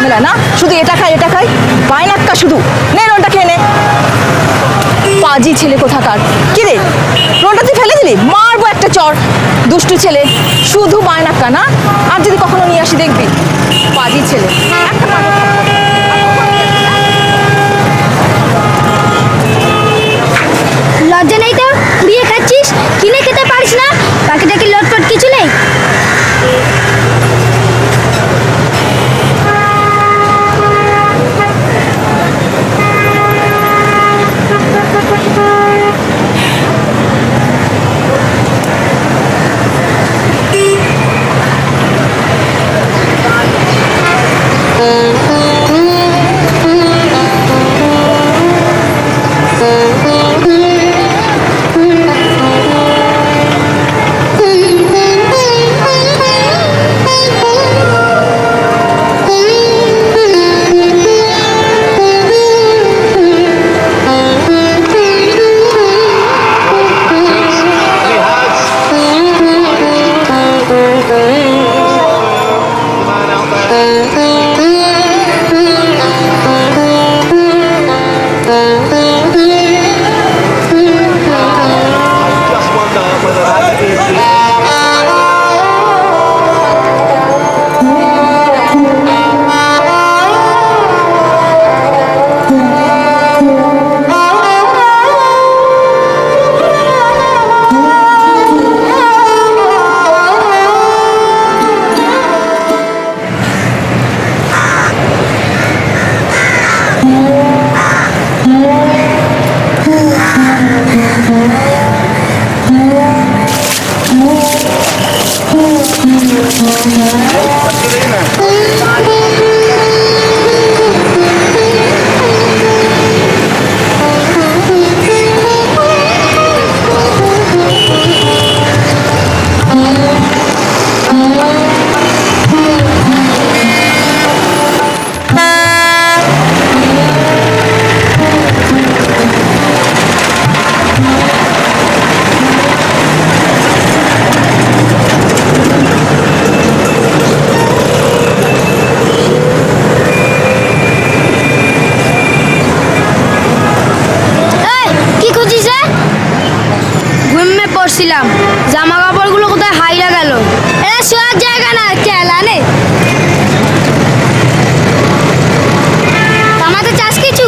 ঝামেলা না, শুধু এটা খাই বাইনাক্কা শুধু। নে রোলটা খেয়ে নে। পাজি ছেলে কোথাকার। কি রে রোলটা তুই ফেলে দিলি? মারবো একটা চর। দুষ্টু ছেলে, শুধু বায়নাক্কা না, আর যদি কখনো নিয়ে আসি দেখবি। পাজি ছেলে একটা মারবো। লজ্জা নেই তো? বিয়ে খাচ্ছিস, কিনে খেতে পারিস না? বাকিটা কি লটপট কিছু নেই? জামা কাপড়গুলো কোথায় হাইরা গেল? এরা শোয়ার জায়গা না, চেলানে আমাদের চাষ কিছু।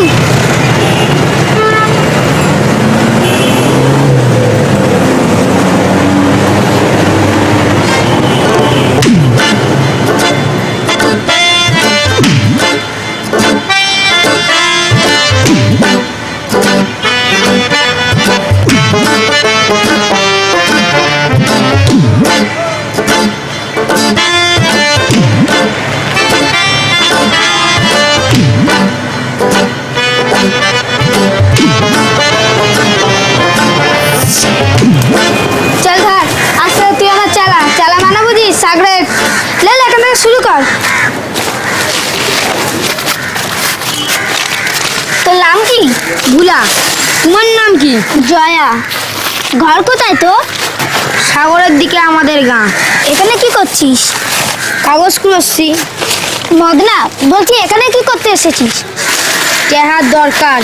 শুরু কর। তোর নাম কি? ভুলা। তোমার নাম কি? জয়া। ঘর কোথায় তো? সাগরের দিকে আমাদের গাঁ। এখানে কি করছিস? কাগজ কুড়োচ্ছি। মদনা বলছি, এখানে কি করতে এসেছিস? টেহার দরকার।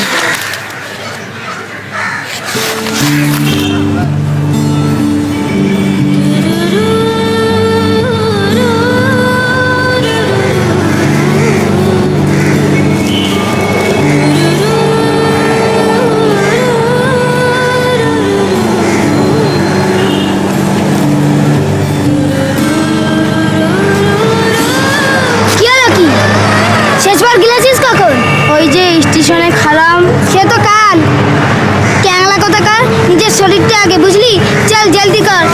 ওই যে স্টেশনে খারাপ, সে তো কাল ক্যাংলা কোথাকার। নিজের শরীরটা আগে বুঝলি? চল জলদি কর।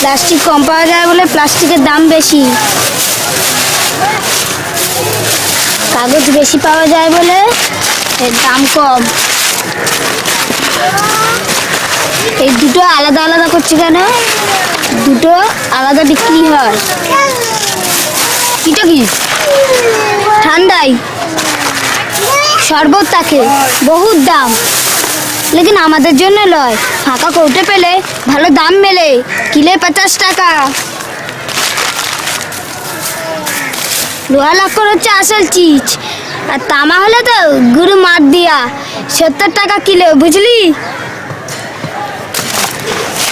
প্লাস্টিক কম পাওয়া যায় বলে প্লাস্টিকের দাম বেশি, কাগজ বেশি পাওয়া যায় বলে এর দাম কম। এই দুটো আলাদা আলাদা করছে কেন? দুটো আলাদা বিক্রি হয়। এটা কি? ঠান্ডাই শরবত, থাকে বহুত দাম, লেকিন আমাদের জন্য লয়। ফাঁকা কৌটে পেলে ভালো দাম মেলে, কিলে 50 টাকা। লোহা লক্কর হচ্ছে আসল চিজ, আর তামা হলে তো গুরু মার দিয়া 70 টাকা কিলো, বুঝলি?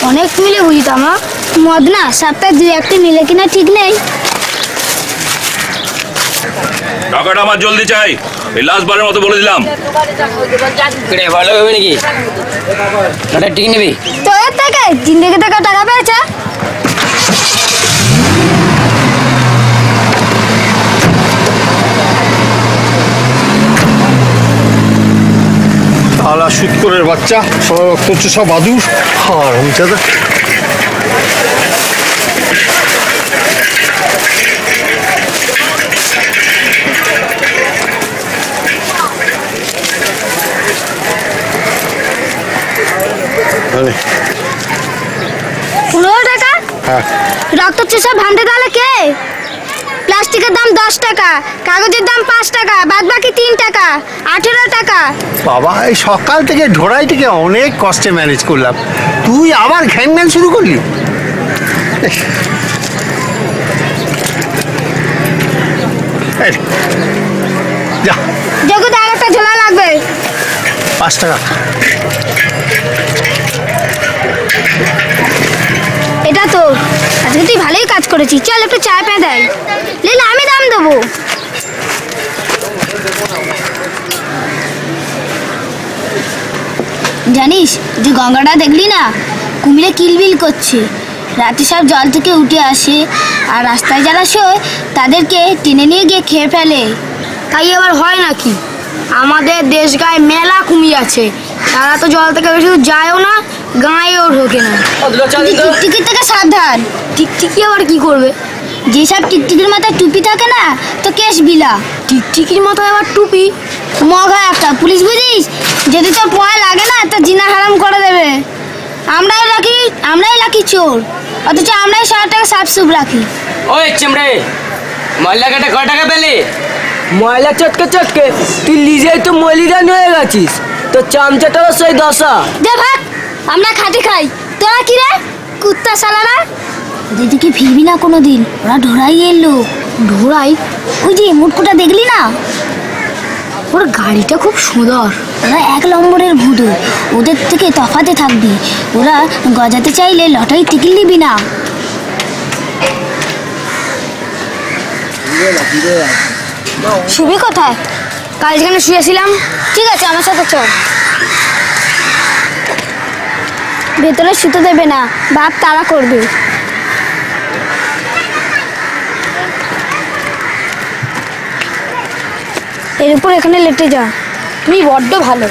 অনেক মিলে বুঝি তামা, মদ না সপ্তাহে 2-1টি মিলে কিনা ঠিক নেই। টাকাটা আমার জলদি চাই, এই লাস্ট বারের মতো বলে দিলাম। ভালো হবে নাকি? ঠিক নিবি তোর থেকে জিন্দেগি থেকে টাকা পেয়েছে। আলা সুৎকরের বাচ্চা, সব রক্ত হচ্ছে, সব বাদুর। আর আমি চাঁদা টাকা হ্যাঁ রক্ত চুষা ভাঙতে তাহলে কে? প্লাস্টিকের দাম 10 টাকা, কাগজের দাম 5 টাকা, বাদ বাকি 3 টাকা, 18 টাকা। বাবা, এই সকাল থেকে ঢোড়াই থেকে অনেক কষ্টে ম্যানেজ করলাম, তুই আবার ঘ্যান ঘ্যান শুরু করলি। এই, যা জগতে আর একটা ঝোলা লাগবে। 5 টাকা। এটা তো আজকে তুই ভালোই কাজ করেছিস, চল একটু চা পেয়ে দেয়, লেলে আমি দাম দেবো। জানিস যে গঙ্গাটা দেখলি না, কুমিরে কিলবিল করছে, রাতে সব জল থেকে উঠে আসে, আর রাস্তায় যারা শোয় তাদেরকে টেনে নিয়ে গিয়ে খেয়ে ফেলে। তাই আবার হয় নাকি? আমাদের দেশ গায়ে মেলা কুমির আছে, তারা তো জল থেকে বেশি দূর যায়ও না, গাঁয়েও ঢোকে না। টিকটিকির থেকে সাবধান। টিকটিকি আবার কি করবে? যেসব টিকটিকির মাথায় টুপি থাকে না, তো কেস বিলা। টিকটিকির মাথায় আবার টুপি? মগা একটা পুলিশ, বুঝিস? যদি তোর পয় লাগে না, তো জিনা হারাম করে দেবে। আমরাই লাকি চোর, অথচ আমরাই শহরটাকে সাফসুফ রাখি। ওই চেমড়ে, ময়লা কাটা কয় টাকা পেলে? ময়লা চটকে চটকে তুই নিজেই তো মলিদান হয়ে গেছিস, তো চামচাটা সেই দশা। দে ভাত, আমরা খাটি খাই, তোরা কি রে কুত্তা শালারা? দিদিকে ফিরবি না কোনোদিন, ওরা ঢোড়াই এলো। ঢোড়াই? ওই যে মুটকুটা দেখলি না, ওর গাড়িটা খুব সুন্দর। ওরা 1 নম্বরের ভুদু, ওদের থেকে তফাতে থাকবি। ওরা গজাতে চাইলে লটারি টিকিট নিবি না। শুবি কোথায়? কাল যেখানে শুয়েছিলাম। ঠিক আছে, আমার সাথে চল। ভেতরে শুতে দেবে না, বাপ তাড়া করবে। এর উপর এখানে লেটে যা, তুমি বড্ড ভালো।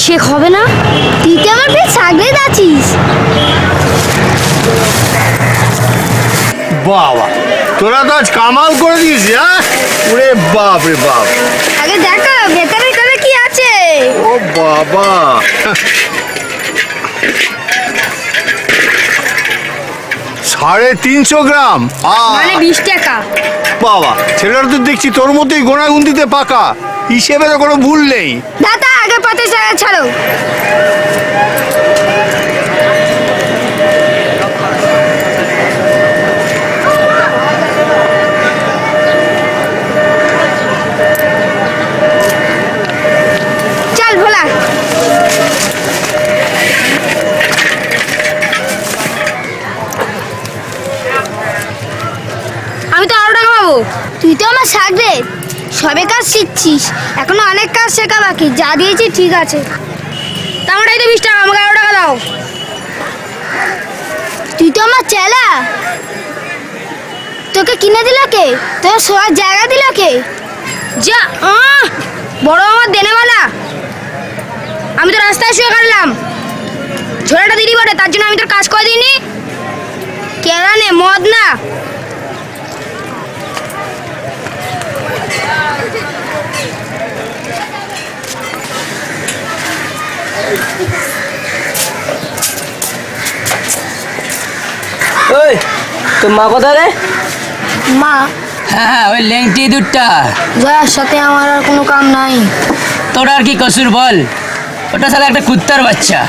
শেখ হবে না? তুই তো আমার পেট সাগরে যাচ্ছিস। বাবা, তোরা তো আজ কামাল করে দিয়েছিস, হ্যাঁ? ওরে বাপ রে বাপ, আগে দেখো ভেতরে করে কি আছে। ও বাবা, 350 গ্রাম। মানে 20 টাকা। বাবা, ছেলেটা তো দেখছি তোর মতোই গোনাগুন্তিতে পাকা, হিসেবে তো কোনো ভুল নেই। দাদা আগে 50 টাকা ছাড়ো। চল ভোলা। আমি তো আরো টাকা পাবো। তুই তো আমার সাগরে সবে কাজ শিখছিস, এখনো অনেক কাজ শেখা বাকি। যা দিয়েছি ঠিক আছে। তামাটাই তো 20 টাকা, আমাকে আরো টাকা দাও। তুই তো আমার চেলা, তোকে কিনে দিল কে? তোর শোয়ার জায়গা দিল কে? যা বড় আমার দেনেওয়ালা। আমি তো রাস্তায় শুয়ে কাটলাম, ঝোড়াটা দিদি বটে, তার জন্য আমি তোর কাজ করে দিইনি। কেনা নে মদ না। ওই তোর মা কোথায় রে? মা, হ্যাঁ ওই লেংটি দুধটা। জয়ার সাথে আমার আর কোনো কাম নাই। তোর আর কি কসুর বল? ওটা সালা একটা কুত্তার বাচ্চা।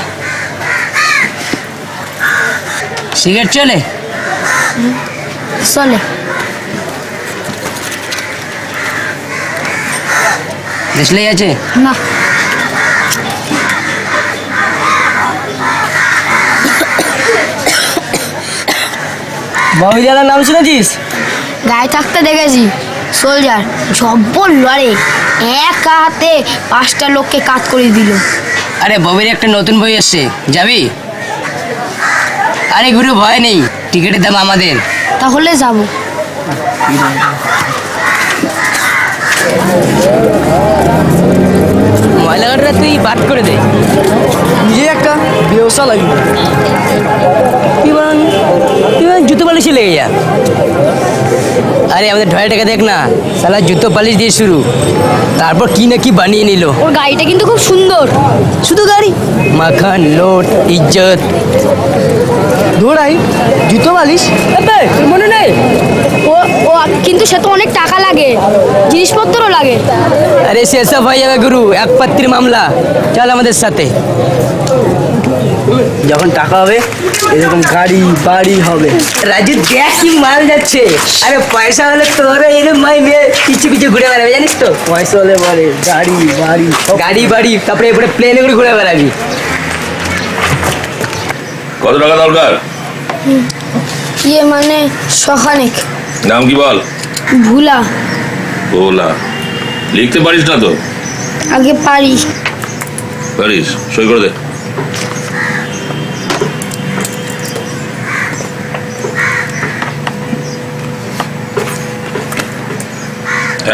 সিগারেট চলে? চলে। দেশলাই আছে? না। বাবুজালার নাম শুনেছিস? গায়ে থাকতে দেখেছি, সোলজার জব্বর লড়ে, এক হাতে 5টা লোককে কাজ করে দিল। আরে ববির একটা নতুন বই এসছে, যাবি? আরে গুরু ভয় নেই, টিকিটের দাম আমাদের। তাহলে যাব। ময়লা গাড়িটা তুই বাদ করে দে, নিজে একটা ব্যবসা লাগবে। তুই বরং জুতো পালিশে লেগে যা। আরে আমাদের ঢয়টাকে দেখ না, সালা জুতো পালিশ দিয়ে শুরু, তারপর কি না কি বানিয়ে নিল। ওর গাড়িটা কিন্তু খুব সুন্দর। শুধু গাড়ি, মাখান, লোট, ইজ্জত। ধরাই জুতো বালিশ, তোর মনে নেই? ও ও কিন্তু সে তো অনেক টাকা লাগে, জিনিসপত্রও লাগে। আরে সেসব হয়ে যাবে গুরু, এক পাত্রীর মামলা। চল আমাদের সাথে। যখন টাকা হবে এরকম গাড়ি বাড়ি হবে। রাজু দেখ কি মাল যাচ্ছে। আরে পয়সা হলে তোর এরকম মাই মেয়ে পিছু পিছু ঘুরে বেড়াবে, জানিস তো? পয়সা হলে বলে গাড়ি বাড়ি গাড়ি বাড়ি, তারপরে এরপরে প্লেনে করে ঘুরে বেড়াবি। কত টাকা দরকার? ইয়ে মানে সখানেক। নাম কি বল? ভুলা। ওলা, লিখতে পারিস না তো? আগে পারি। পারিস, সই করে দে।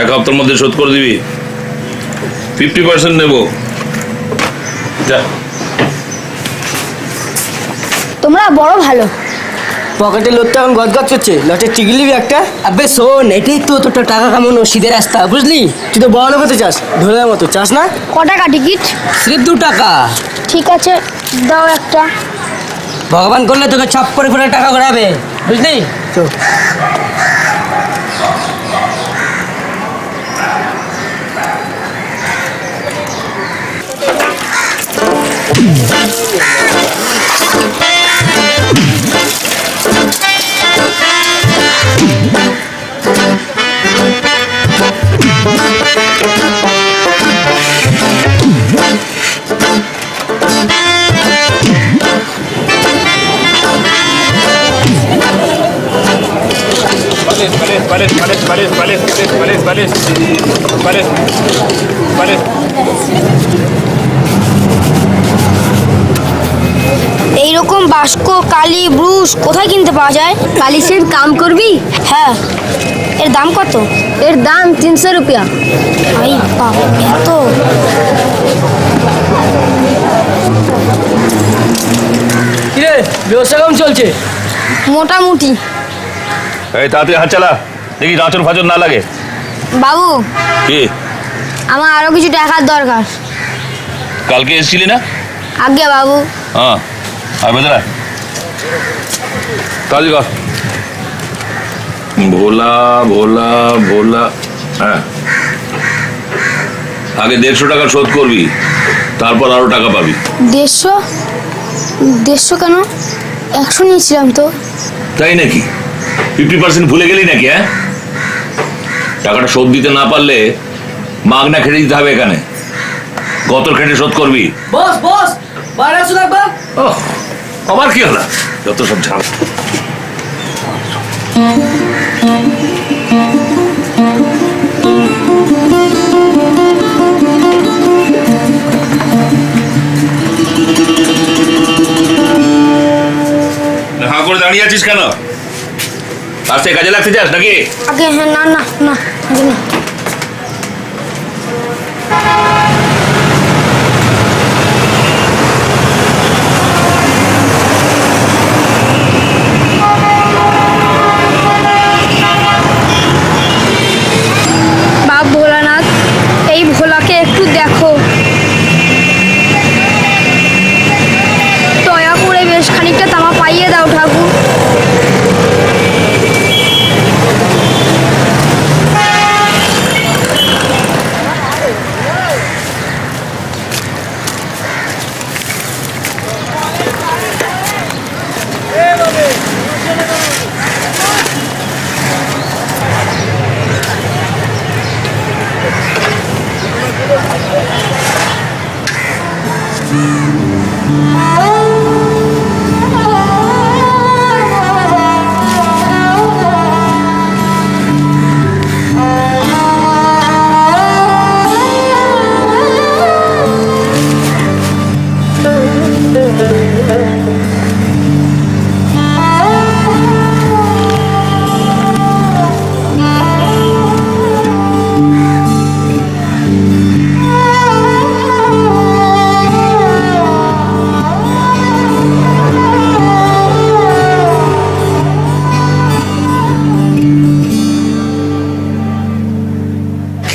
এক হপ্তার মধ্যে শোধ করে দিবি। 50% নেব। যা। তোমরা বড় ভালো। পকেটে লোকটা এখন গদগদ করছে, লটের টিকিট নিবি একটা? আবে শোন, এটাই তো তোর টাকা কামানো সিধে রাস্তা, বুঝলি? তুই তো বড় লোক হতে চাস, ঢোলের মতো চাস না? ক টাকা টিকিট? সির্ফ 2 টাকা। ঠিক আছে, দাও একটা। ভগবান করলে তোকে ছাপ্পরে করে টাকা ঘোরাবে, বুঝলি? তো এইরকম বাস্ক, কালি, ব্রুশ কোথায় কিনতে পাওয়া যায়? পালিশের কাম করবি? হ্যাঁ। এর দাম কত? এর দাম 300 রুপিয়া। ভাই বাপ, এত! ব্যবসা কেমন চলছে? মোটামুটি। এই তাড়াতাড়ি হাত চালা, দেখি গাঁচর ফাঁচর না লাগে। বাবু, কি আমার আরো কিছু টাকার দরকার। কালকে এসেছিলি না? আজ্ঞে বাবু। হ্যাঁ, আর বেদরা কাজ কর। ভোলা ভোলা ভোলা, হ্যাঁ আগে 150 টাকা শোধ করবি, তারপর আরো টাকা পাবি। 150? 150 কেন? 100 নিয়েছিলাম তো। তাই নাকি? 50% ভুলে গেলি নাকি? হ্যাঁ, টাকাটা শোধ দিতে না পারলে মাগনা খেটে দিতে হবে এখানে। গতর খেটে শোধ করবি। বস বস, বাইরে আসুন একবার। ওহ, আবার কি হলো? যত সব ঝাল। হাঁ করে দাঁড়িয়ে আছিস কেন? আজকে কাজে লাগতে চাস নাকি? আগে হ্যাঁ, না না না, আগে না। বাপ ভোলানাথ, এই ভোলাকে একটু দেখো, দয়া করে বেশ খানিকটা তামা পাইয়ে দাও ঠাকুর।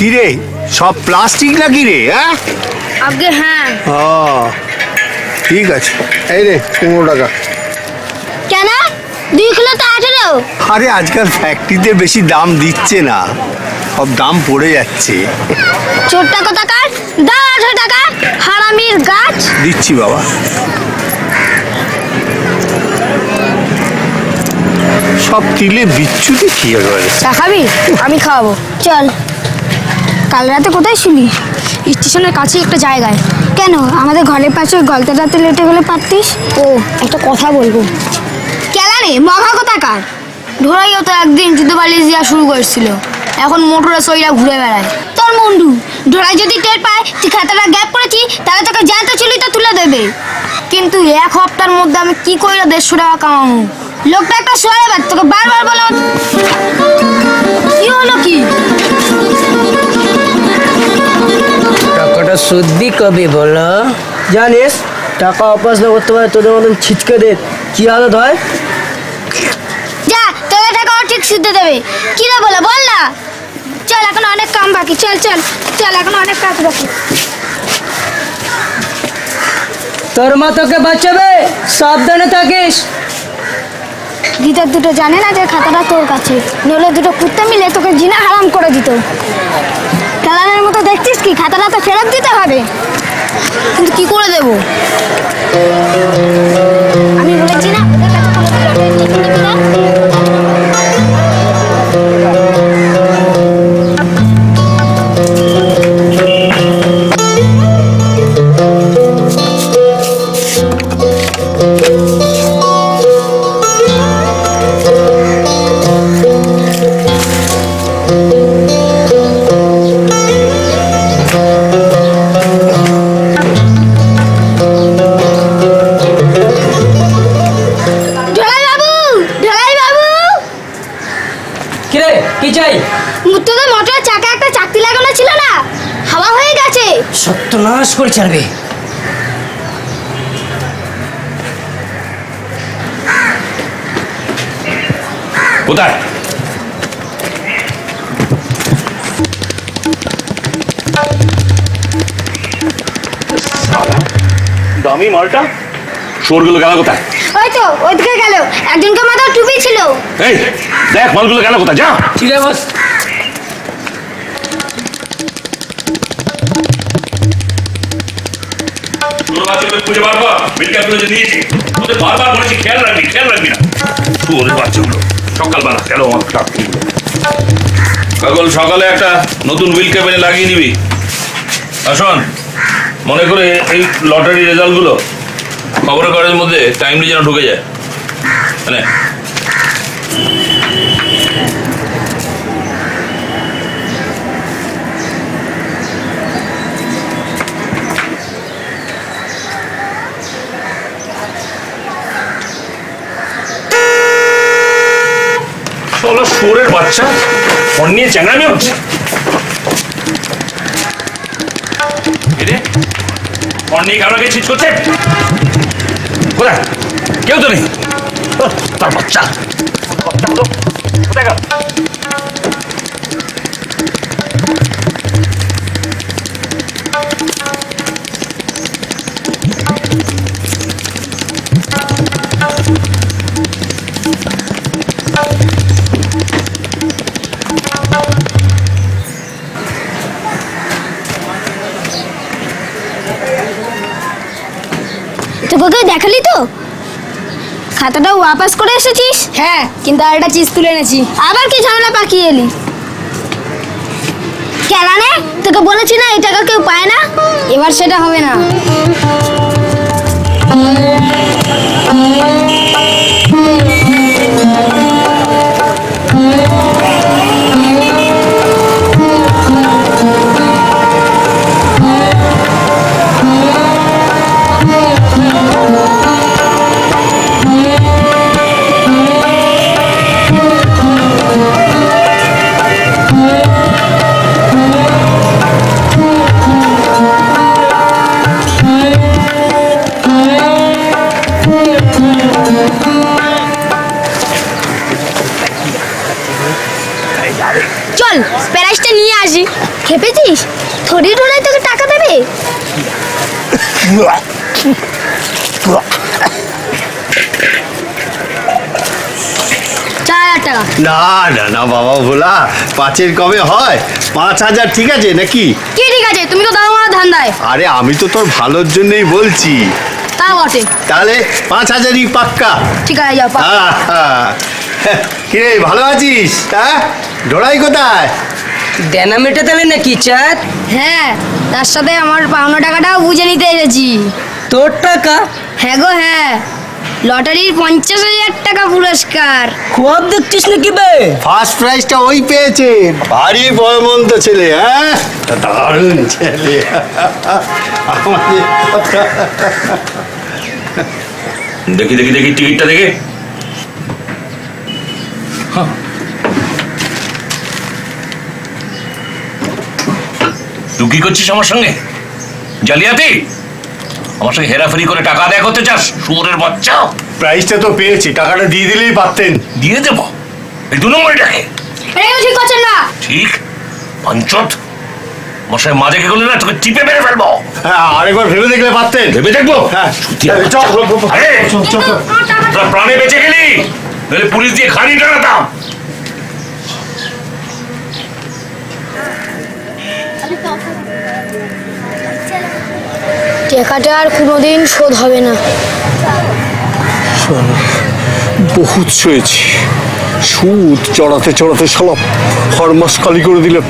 কি রে, সব প্লাস্টিক নাকি রে? হ্যাঁ, আগে হ্যাঁ। ও ঠিক আছে, এই রে 15 টাকা। কেন 2 কিলো তো 18? আরে আজকাল ফ্যাক্টরিতে বেশি দাম দিচ্ছে না, সব দাম পড়ে যাচ্ছে। চোরটা কোথাকার, দাও 18 টাকা, হারামির গাছ। দিচ্ছি বাবা। সব তিলে বিচ্ছুতে কি একেবারে। চা খাবি? আমি খাওয়াবো, চল। কাল রাতে কোথায় ছিলি? স্টেশনের কাছে একটা জায়গায়। কেন, আমাদের ঘরের পাশে গলতাটাতে লেটে গেলে পারতিস। ও, একটা কথা বলবো। কেলা রে মগা কোথাকার, ঢোড়াইও তো একদিন জুতো বালিশ দেওয়া শুরু করেছিল, এখন মোটরে সইরা ঘুরে বেড়ায়। তোর মুন্ডু, ঢোড়াই যদি টের পায় তুই খাতাটা গ্যাপ করেছি, তাহলে তোকে জ্যান্ত চুলিটা তুলে দেবে। কিন্তু 1 সপ্তাহের মধ্যে আমি কি করে 150 টাকা কামাবো? লোকটা একটা সোয়ারে বাদ, তোকে বারবার বলো। কি হলো কি? টাকাটা শুদ্ধি কবে বলো? জানিস, টাকা অপাস না করতে পারে তোদের মতন ছিচকেদের কি হালত হয়? যা, তোদের টাকা ও ঠিক শুদ্ধ দেবে। কি রে বলে বল না। চল, এখন অনেক কাম বাকি, চল চল চল, এখন অনেক কাজ বাকি। তোর মা তোকে বাঁচাবে, সাবধানে থাকিস। গীতার দুটো জানে না যে খাতাটা তোর কাছে, নইলে দুটো কুত্তে মিলে তোকে জিনা হারাম করে দিত। খেলানের মতো দেখছিস কি, খাতাটা তো ফেরত দিতে হবে। কিন্তু কি করে দেব? আমি বলেছি না ওদের কাছে কোনো কিছু লিখে দিবি না। তোদের মোটরের চাকা একটা চাকতি লাগানো ছিল না, হাওয়া হয়ে গেছে। সত্যনাশ করে ছাড়বে। কোথায়? দামি মালটা চোরগুলো গেল কোথায়? ওই তো ওইদিকে গেল, একজনকে মাথায় টুপি ছিল। এই দেখ মালগুলো গেল কোথায়, যা। ঠিক আছে বস। তোর বাচ্চাগুলো খুঁজে বার কর, বিজ্ঞাপন যে দিয়েছি ওদের বারবার বলেছি খেয়াল রাখবি না। ওদের বাচ্চাগুলো সকালবেলা গেল আমার টাকগুলো। কাগল সকালে একটা নতুন হুইল ক্যাবিনে লাগিয়ে নিবি। আর শোন, মনে করে এই লটারি রেজাল্টগুলো খবরের কাগজের মধ্যে টাইমলি যেন ঢুকে যায়। মানে শুয়োরের বাচ্চা ফোন নিয়ে চ্যাংড়ামি হচ্ছে। ফোন নিয়ে কারোকে চিজ করছে কোথায়? কেউ তো নেই। তার বাচ্চা কোথায় গেল? তোকে দেখালি তো খাতাটা ওয়াপাস করে এসেছিস? হ্যাঁ, কিন্তু আর একটা চিজ তুলে এনেছি। আবার কি ঝামেলা পাকিয়ে এলি? কেলানে তোকে বলেছি না এই টাকা কেউ পায় না। এবার সেটা হবে না। চল প্যারাসটা নিয়ে আসি। খেপেছিস? থরি টোরাই তোকে টাকা দেবে? 4,000 টাকা। না না না বাবা ভোলা, 5-এর কমে হয়? 5,000 ঠিক আছে নাকি? কি ঠিক আছে? তুমি তো দাও আমার ধান্দায়। আরে আমি তো তোর ভালোর জন্যই বলছি। তা বটে। তাহলে 5,000ই পাক্কা। ঠিক আছে, যাও। কিরে ভালো আছিস? হ্যাঁ, ঢোড়াই কোথায়? দেনা মেটাতে হবে নাকি চাঁদ? হ্যাঁ, তার সাথে আমার পাওনা টাকাটাও বুঝে নিতে এসেছি। তোর টাকা? হ্যাঁ গো হ্যাঁ, লটারির 50,000 টাকা পুরস্কার। খুব দেখছিস নাকি বে? ফার্স্ট প্রাইজটা ওই পেয়েছে। ভারী বয়মন্ত ছেলে। হ্যাঁ, দারুণ ছেলে। আমাদের দেখি টিকিটটা দেখে। তুই কি করছিস আমার সঙ্গে? জালিয়াতি? আমার সঙ্গে হেরাফেরি করে টাকা আদায় করতে চাস? শুয়োরের বাচ্চা! প্রাইজটা তো পেয়েছি, টাকাটা দিয়ে দিলেই পারতেন। দিয়ে দেবো? এই 2 নম্বরটাকে এটা ঠিক করছেন না। ঠিক পঞ্চত মশাই মাঝে কে করলে না তোকে টিপে মেরে ফেলবো। হ্যাঁ, আরেকবার ভেবে দেখলে পারতেন। ভেবে দেখবো? হ্যাঁ, চল, তোরা প্রাণে বেঁচে গেলি, নাহলে পুলিশ দিয়ে খানি টানাতাম। টাকাটা আর কোনোদিন শোধ হবে না। বহুত সয়েছি, সুদ চড়াতে চড়াতে শালা হরমাস খালি করে দিলে।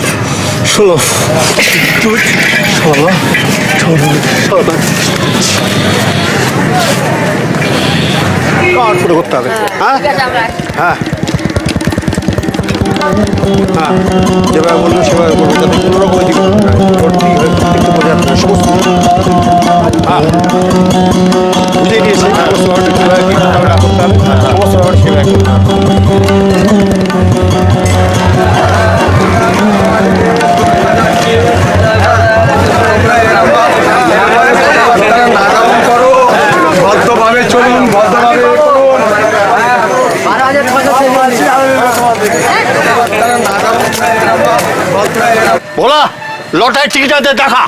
শালা শালা শালা কার করে করতে হবে? হ্যাঁ হ্যাঁ হ্যাঁ, যেভাবে বললো সেভাবে বলবো, যাতে কোনো রকম সমস্ত হ্যাঁ বুঝে নিয়েছে সমস্ত ব্যাপারটা কীভাবে কী করতে হবে না করতে হবে, সমস্ত ব্যাপার সেভাবে করতে হবে। ভদ্রভাবে চলুন, ভদ্রভাবে করুন। বলা লটারি টিকিটাতে দেখা,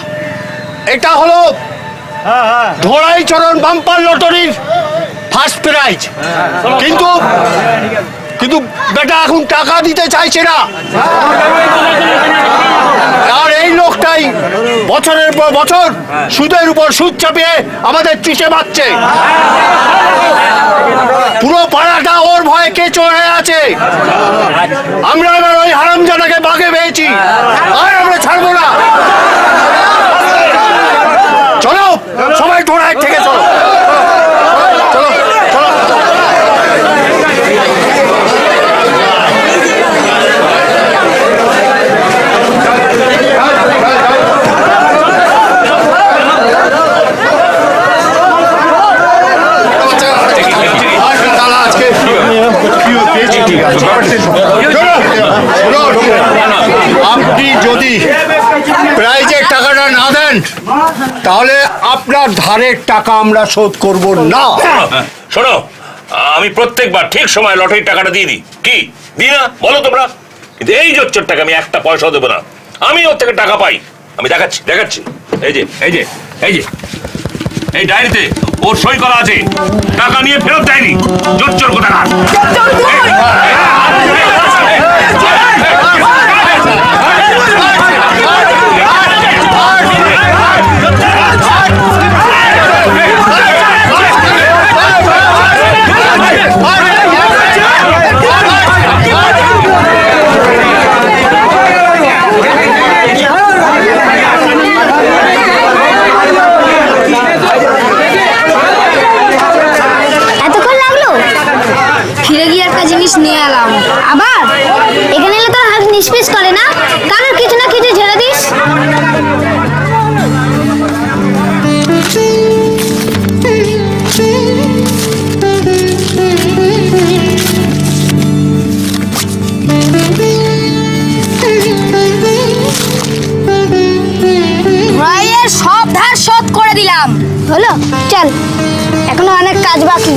এটা হলো ধোড়াই চরণ বাম্পার লটারির ফার্স্ট প্রাইজ। কিন্তু কিন্তু বেটা এখন টাকা দিতে চাইছে না, আর এই লোকটাই বছরের পর বছর সুদের উপর সুদ চাপিয়ে আমাদের চিঠে মারছে। পুরো পাড়াটা ওর ভয়ে কেঁচো হয়ে আছে। আমরা এবার ওই হারামজাদাকে বাগে পেয়েছি, আর আমরা ছাড়বো না। চলো সবাই ধোড়ায় থেকে চলো চলো চলো। আপনি যদি প্রাইজের টাকাটা না দেন তাহলে আপনার ধারের টাকা আমরা শোধ করব না। শোনো, আমি প্রত্যেকবার ঠিক সময় লটারির টাকাটা দিয়ে দিই। কি দিই না বলো তোমরা? কিন্তু এই জোচ্চরটাকে আমি একটা পয়সা দেবো না। আমি ওর থেকে টাকা পাই, আমি দেখাচ্ছি দেখাচ্ছি। এই যে এই যে এই যে এই ডায়েরিতে ওর সই করা আছে, টাকা নিয়ে ফেরত দেয়নি। জোচ্চর কোথাকার! এতক্ষণ লাগলো? ফিরে গিয়ে একটা জিনিস নিয়ে এলাম। আবার এখানে এলে তোর হাত নিষ্পিস করে না? কারোর কিছু না কিছু ঝেড়ে দিস। ভাইয়ের সব ধার শোধ করে দিলাম। হলো, চল, এখনো অনেক কাজ বাকি।